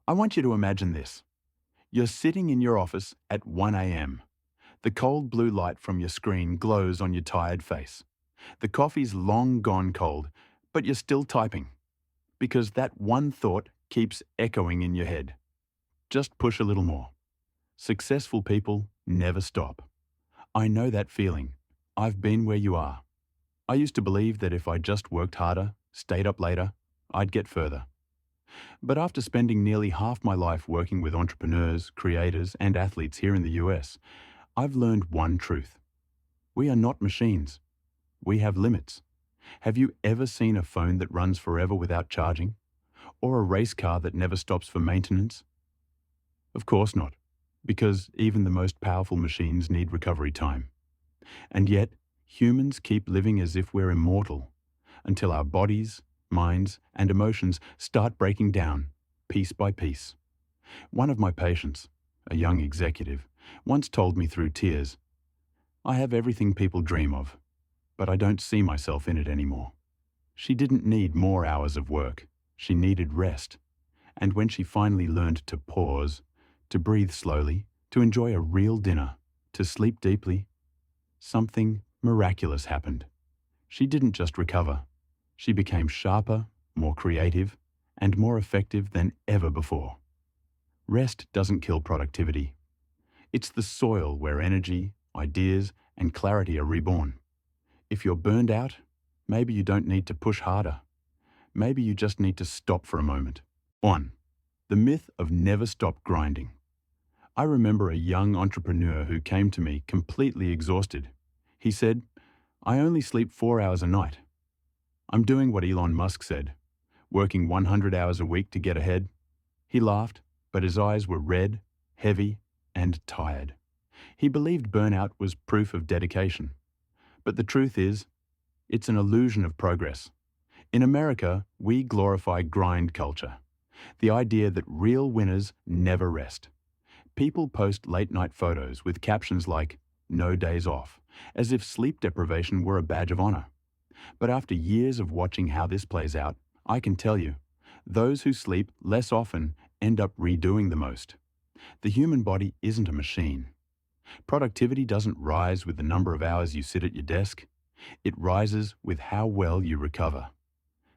I want you to imagine this. You're sitting in your office at 1 a.m. The cold blue light from your screen glows on your tired face. The coffee's long gone cold, but you're still typing because that one thought keeps echoing in your head. Just push a little more. Successful people never stop. I know that feeling. I've been where you are. I used to believe that if I just worked harder, stayed up later, I'd get further. But after spending nearly half my life working with entrepreneurs, creators, and athletes here in the US, I've learned one truth. We are not machines. We have limits. Have you ever seen a phone that runs forever without charging? Or a race car that never stops for maintenance? Of course not, because even the most powerful machines need recovery time. And yet, humans keep living as if we're immortal, until our bodies, minds, and emotions start breaking down, piece by piece. One of my patients, a young executive, once told me through tears, "I have everything people dream of, but I don't see myself in it anymore." She didn't need more hours of work. She needed rest. And when she finally learned to pause, to breathe slowly, to enjoy a real dinner, to sleep deeply, something miraculous happened. She didn't just recover. She became sharper, more creative, and more effective than ever before. Rest doesn't kill productivity. It's the soil where energy, ideas, and clarity are reborn. If you're burned out, maybe you don't need to push harder. Maybe you just need to stop for a moment. 1. The myth of never stop grinding. I remember a young entrepreneur who came to me completely exhausted. He said, "I only sleep 4 hours a night." I'm doing what Elon Musk said, working 100 hours a week to get ahead. He laughed, but his eyes were red, heavy, and tired. He believed burnout was proof of dedication. But the truth is, it's an illusion of progress. In America, we glorify grind culture, the idea that real winners never rest. People post late-night photos with captions like, "No days off," as if sleep deprivation were a badge of honor. But after years of watching how this plays out, I can tell you, those who sleep less often end up redoing the most. The human body isn't a machine. Productivity doesn't rise with the number of hours you sit at your desk. It rises with how well you recover.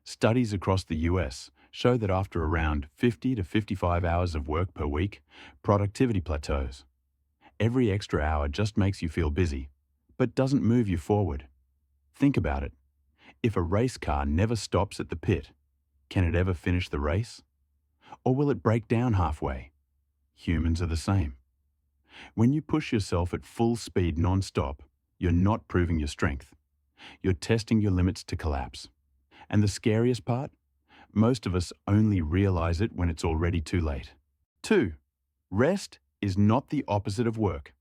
Studies across the US show that after around 50 to 55 hours of work per week, productivity plateaus. Every extra hour just makes you feel busy, but doesn't move you forward. Think about it. If a race car never stops at the pit, can it ever finish the race? Or will it break down halfway? Humans are the same. When you push yourself at full speed non-stop, you're not proving your strength. You're testing your limits to collapse. And the scariest part? Most of us only realize it when it's already too late. 2. Rest is not the opposite of work.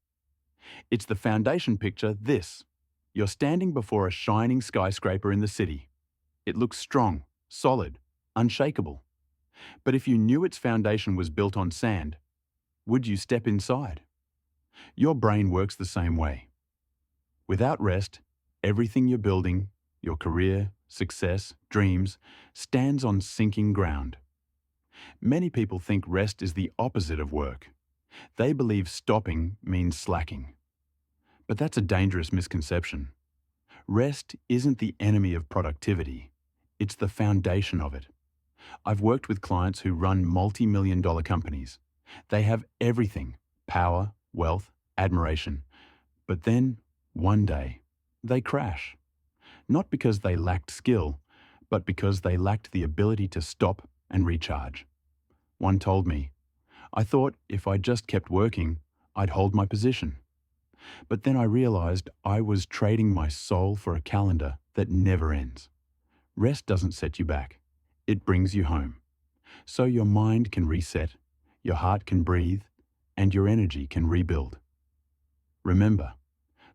It's the foundation picture this. You're standing before a shining skyscraper in the city. It looks strong, solid, unshakable. But if you knew its foundation was built on sand, would you step inside? Your brain works the same way. Without rest, everything you're building, your career, success, dreams, stands on sinking ground. Many people think rest is the opposite of work. They believe stopping means slacking. But that's a dangerous misconception. Rest isn't the enemy of productivity. It's the foundation of it. I've worked with clients who run multi-million-dollar companies. They have everything: power, wealth, admiration. But then, one day, they crash. Not because they lacked skill, but because they lacked the ability to stop and recharge. One told me, "I thought if I just kept working, I'd hold my position. But then I realized I was trading my soul for a calendar that never ends." Rest doesn't set you back. It brings you home. So your mind can reset, your heart can breathe, and your energy can rebuild. Remember,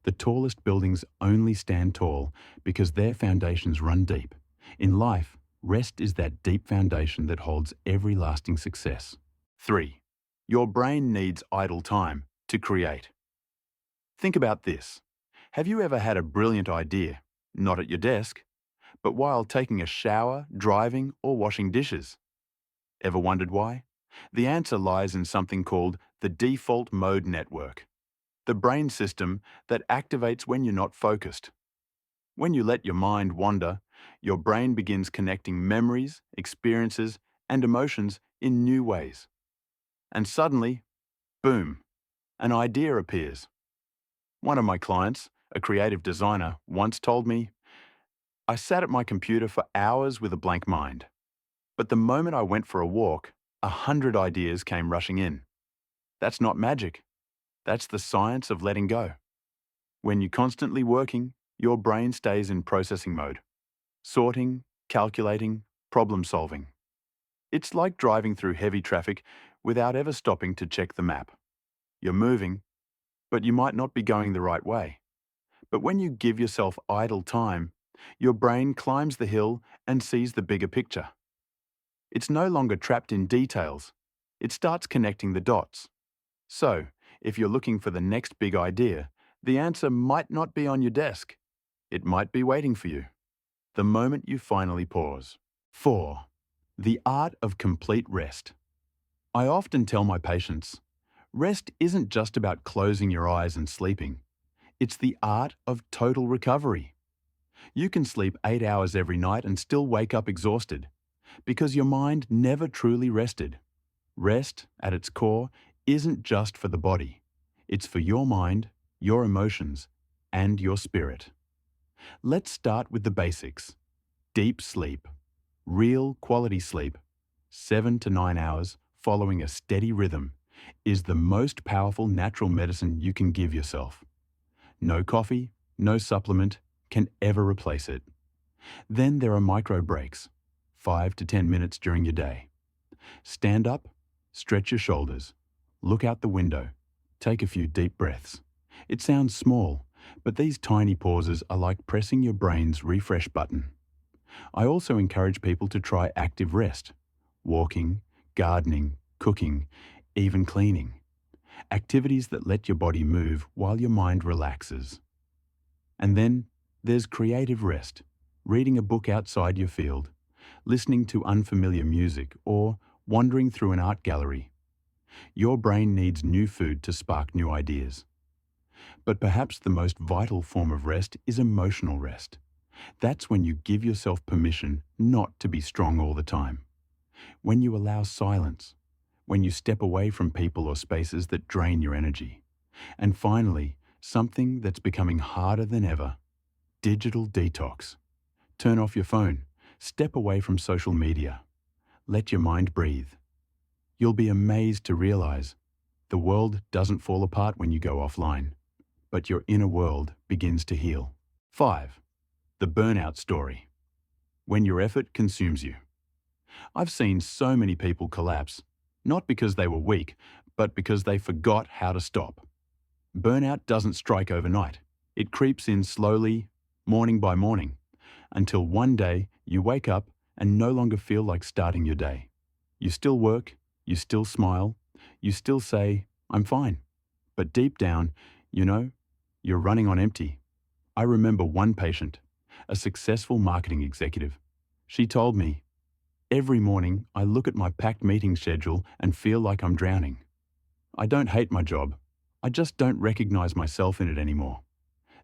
the tallest buildings only stand tall because their foundations run deep. In life, rest is that deep foundation that holds every lasting success. 3. Your brain needs idle time to create. Think about this. Have you ever had a brilliant idea, not at your desk, but while taking a shower, driving, or washing dishes? Ever wondered why? The answer lies in something called the default mode network, the brain system that activates when you're not focused. When you let your mind wander, your brain begins connecting memories, experiences, and emotions in new ways. And suddenly, boom, an idea appears. One of my clients, a creative designer, once told me, "I sat at my computer for hours with a blank mind. But the moment I went for a walk, 100 ideas came rushing in." That's not magic. That's the science of letting go. When you're constantly working, your brain stays in processing mode, sorting, calculating, problem solving. It's like driving through heavy traffic without ever stopping to check the map. You're moving, but you might not be going the right way. But when you give yourself idle time, your brain climbs the hill and sees the bigger picture. It's no longer trapped in details. It starts connecting the dots. So, if you're looking for the next big idea, the answer might not be on your desk. It might be waiting for you, the moment you finally pause. 4. The art of complete rest. I often tell my patients, rest isn't just about closing your eyes and sleeping. It's the art of total recovery. You can sleep 8 hours every night and still wake up exhausted, because your mind never truly rested. Rest, at its core, isn't just for the body. It's for your mind, your emotions, and your spirit. Let's start with the basics. Deep sleep. Real quality sleep, 7 to 9 hours following a steady rhythm, is the most powerful natural medicine you can give yourself. No coffee, no supplement can ever replace it. Then there are micro breaks, 5 to 10 minutes during your day. Stand up, stretch your shoulders, look out the window, take a few deep breaths. It sounds small, but these tiny pauses are like pressing your brain's refresh button. I also encourage people to try active rest, walking, gardening, cooking, even cleaning. Activities that let your body move while your mind relaxes. And then there's creative rest, reading a book outside your field, listening to unfamiliar music, or wandering through an art gallery. Your brain needs new food to spark new ideas. But perhaps the most vital form of rest is emotional rest. That's when you give yourself permission not to be strong all the time. When you allow silence. When you step away from people or spaces that drain your energy. And finally, something that's becoming harder than ever, digital detox. Turn off your phone. Step away from social media. Let your mind breathe. You'll be amazed to realize the world doesn't fall apart when you go offline, but your inner world begins to heal. 5. The burnout story. When your effort consumes you. I've seen so many people collapse, not because they were weak, but because they forgot how to stop. Burnout doesn't strike overnight. It creeps in slowly, morning by morning, until one day you wake up and no longer feel like starting your day. You still work, you still smile, you still say, "I'm fine." But deep down, you're running on empty. I remember one patient, a successful marketing executive. She told me, "Every morning I look at my packed meeting schedule and feel like I'm drowning. I don't hate my job. I just don't recognize myself in it anymore."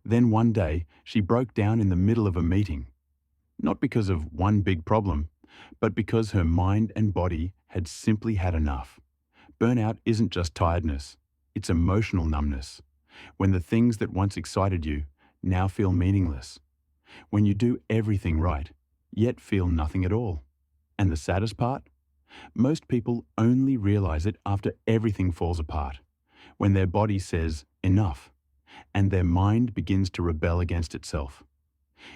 Then one day, she broke down in the middle of a meeting. Not because of one big problem, but because her mind and body had simply had enough. Burnout isn't just tiredness, it's emotional numbness. When the things that once excited you now feel meaningless. When you do everything right, yet feel nothing at all. And the saddest part? Most people only realize it after everything falls apart, when their body says enough, and their mind begins to rebel against itself.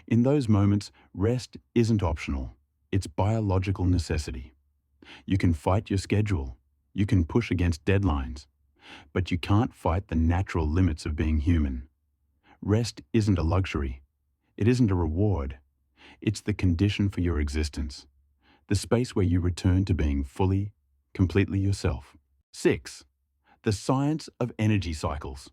In those moments, rest isn't optional. It's biological necessity. You can fight your schedule. You can push against deadlines. But you can't fight the natural limits of being human. Rest isn't a luxury. It isn't a reward. It's the condition for your existence. The space where you return to being fully, completely yourself. 6. The science of energy cycles.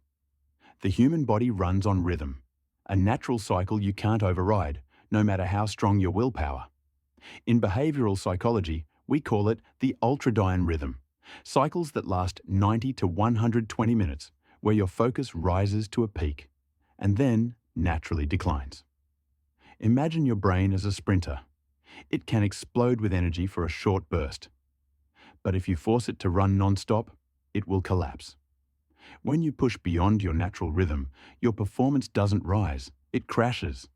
The human body runs on rhythm, a natural cycle you can't override, no matter how strong your willpower. In behavioral psychology, we call it the ultradian rhythm, Cycles that last 90 to 120 minutes, where your focus rises to a peak and then naturally declines. Imagine your brain as a sprinter. It can explode with energy for a short burst, but if you force it to run non-stop, it will collapse. When you push beyond your natural rhythm, your performance doesn't rise, it crashes.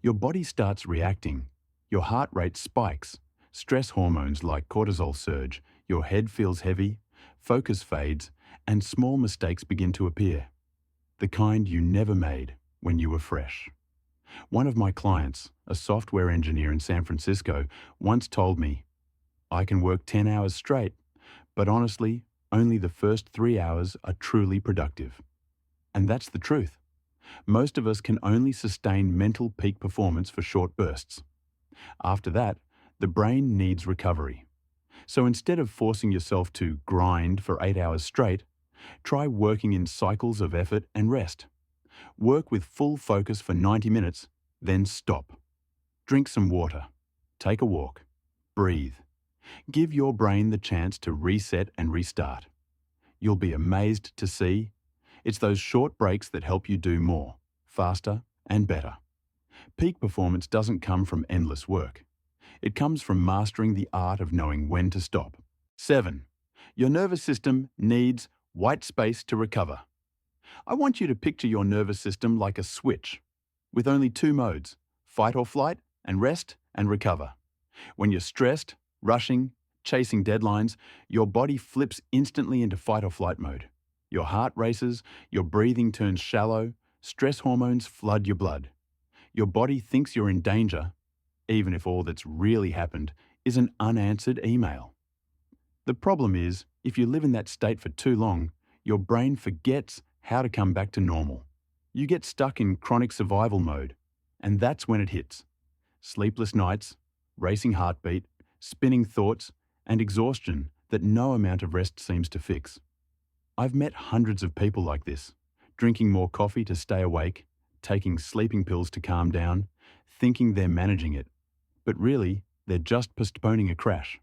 Your body starts reacting. Your heart rate spikes. Stress hormones like cortisol surge. Your head feels heavy. Focus fades. And small mistakes begin to appear. The kind you never made when you were fresh. One of my clients, a software engineer in San Francisco, once told me, "I can work 10 hours straight, but honestly, only the first 3 hours are truly productive." And that's the truth. Most of us can only sustain mental peak performance for short bursts. After that, the brain needs recovery. So instead of forcing yourself to grind for 8 hours straight, try working in cycles of effort and rest. Work with full focus for 90 minutes, then stop. Drink some water. Take a walk. Breathe. Give your brain the chance to reset and restart. You'll be amazed to see it's those short breaks that help you do more, faster, and better. Peak performance doesn't come from endless work. It comes from mastering the art of knowing when to stop. 7. Your nervous system needs white space to recover. I want you to picture your nervous system like a switch, with only two modes, fight or flight, and rest and recover. When you're stressed, rushing, chasing deadlines, your body flips instantly into fight or flight mode. Your heart races, your breathing turns shallow, stress hormones flood your blood. Your body thinks you're in danger, even if all that's really happened is an unanswered email. The problem is, if you live in that state for too long, your brain forgets how to come back to normal. You get stuck in chronic survival mode, and that's when it hits. Sleepless nights, racing heartbeat, spinning thoughts, and exhaustion that no amount of rest seems to fix. I've met hundreds of people like this, drinking more coffee to stay awake, taking sleeping pills to calm down, thinking they're managing it, but really, they're just postponing a crash.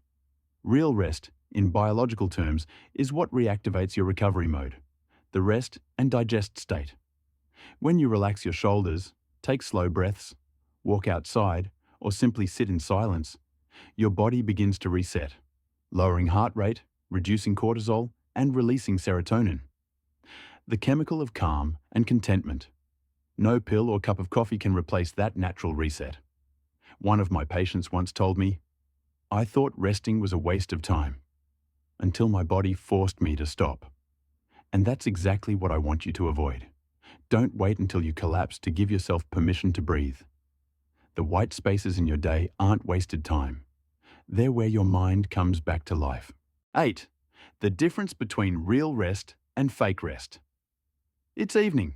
Real rest, in biological terms, is what reactivates your recovery mode, the rest and digest state. When you relax your shoulders, take slow breaths, walk outside, or simply sit in silence, your body begins to reset, lowering heart rate, reducing cortisol, and releasing serotonin. The chemical of calm and contentment. No pill or cup of coffee can replace that natural reset. One of my patients once told me, "I thought resting was a waste of time, until my body forced me to stop." And that's exactly what I want you to avoid. Don't wait until you collapse to give yourself permission to breathe. The white spaces in your day aren't wasted time. They're where your mind comes back to life. 8. The difference between real rest and fake rest. It's evening.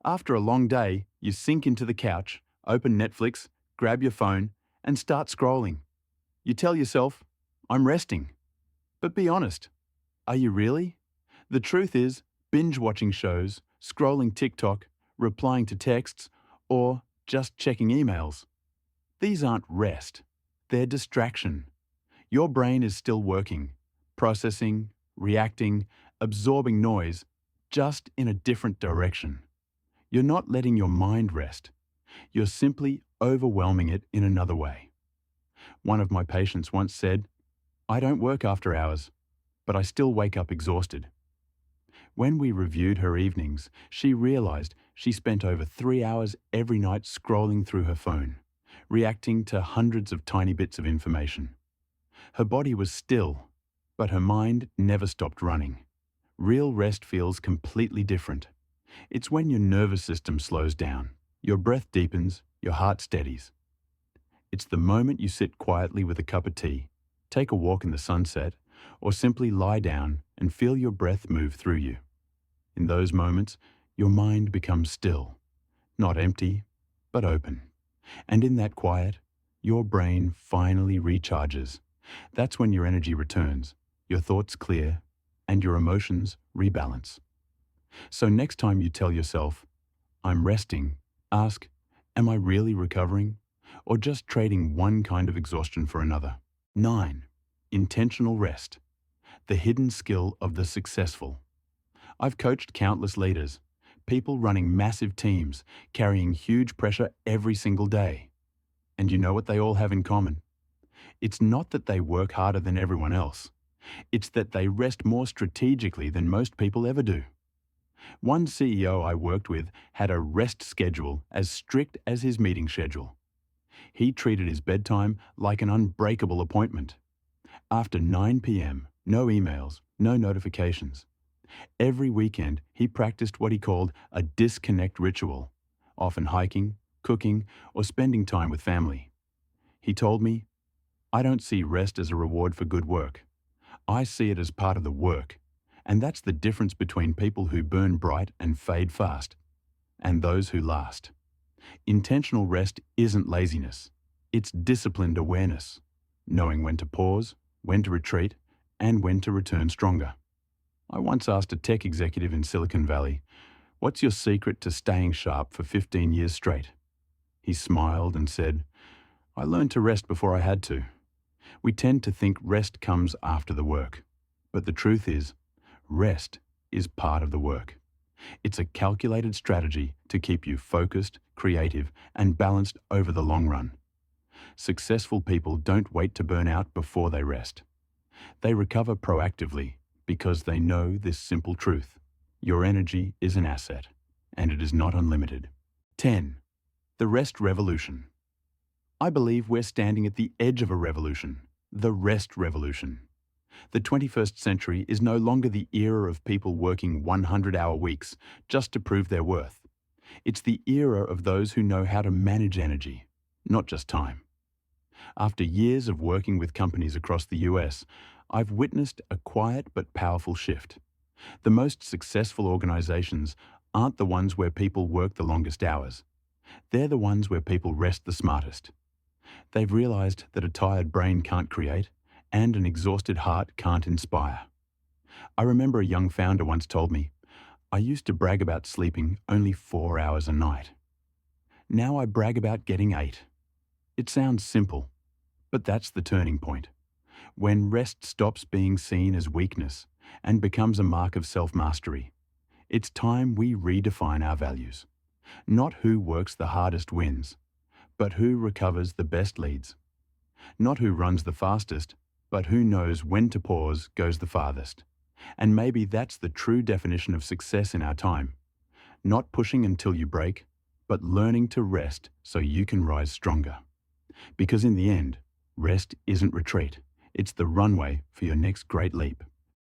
After a long day, you sink into the couch, open Netflix, grab your phone, and start scrolling. You tell yourself, "I'm resting." But be honest, are you really? The truth is, binge-watching shows, scrolling TikTok, replying to texts, or just checking emails. These aren't rest. They're distraction. Your brain is still working, processing, reacting, absorbing noise, just in a different direction. You're not letting your mind rest. You're simply overwhelming it in another way. One of my patients once said, "I don't work after hours, but I still wake up exhausted." When we reviewed her evenings, she realized she spent over 3 hours every night scrolling through her phone, reacting to hundreds of tiny bits of information. Her body was still, but her mind never stopped running. Real rest feels completely different. It's when your nervous system slows down, your breath deepens, your heart steadies. It's the moment you sit quietly with a cup of tea, take a walk in the sunset, or simply lie down and feel your breath move through you. In those moments, your mind becomes still, not empty, but open. And in that quiet, your brain finally recharges. That's when your energy returns, your thoughts clear, and your emotions rebalance. So next time you tell yourself, "I'm resting," ask, "Am I really recovering? Or just trading one kind of exhaustion for another?" 9. Intentional rest. the hidden skill of the successful. I've coached countless leaders, people running massive teams, carrying huge pressure every single day. And you know what they all have in common? It's not that they work harder than everyone else. It's that they rest more strategically than most people ever do. One CEO I worked with had a rest schedule as strict as his meeting schedule. He treated his bedtime like an unbreakable appointment. After 9 p.m., no emails, no notifications. Every weekend, he practiced what he called a disconnect ritual, often hiking, cooking, or spending time with family. He told me, "I don't see rest as a reward for good work. I see it as part of the work. And that's the difference between people who burn bright and fade fast, and those who last." Intentional rest isn't laziness. It's disciplined awareness, knowing when to pause, when to retreat, and when to return stronger. I once asked a tech executive in Silicon Valley, "What's your secret to staying sharp for 15 years straight?" He smiled and said, "I learned to rest before I had to." We tend to think rest comes after the work. But the truth is, rest is part of the work. It's a calculated strategy to keep you focused, creative, and balanced over the long run. Successful people don't wait to burn out before they rest. They recover proactively because they know this simple truth: your energy is an asset, and it is not unlimited. 10. The rest revolution. I believe we're standing at the edge of a revolution, the rest revolution. The 21st century is no longer the era of people working 100-hour weeks just to prove their worth. It's the era of those who know how to manage energy, not just time. After years of working with companies across the US, I've witnessed a quiet but powerful shift. The most successful organizations aren't the ones where people work the longest hours. They're the ones where people rest the smartest. They've realized that a tired brain can't create, and an exhausted heart can't inspire. I remember a young founder once told me, "I used to brag about sleeping only 4 hours a night. Now I brag about getting 8. It sounds simple, but that's the turning point. When rest stops being seen as weakness and becomes a mark of self-mastery, it's time we redefine our values. Not who works the hardest wins, but who recovers the best leads. Not who runs the fastest, but who knows when to pause goes the farthest." And maybe that's the true definition of success in our time. Not pushing until you break, but learning to rest so you can rise stronger. Because in the end, rest isn't retreat. It's the runway for your next great leap.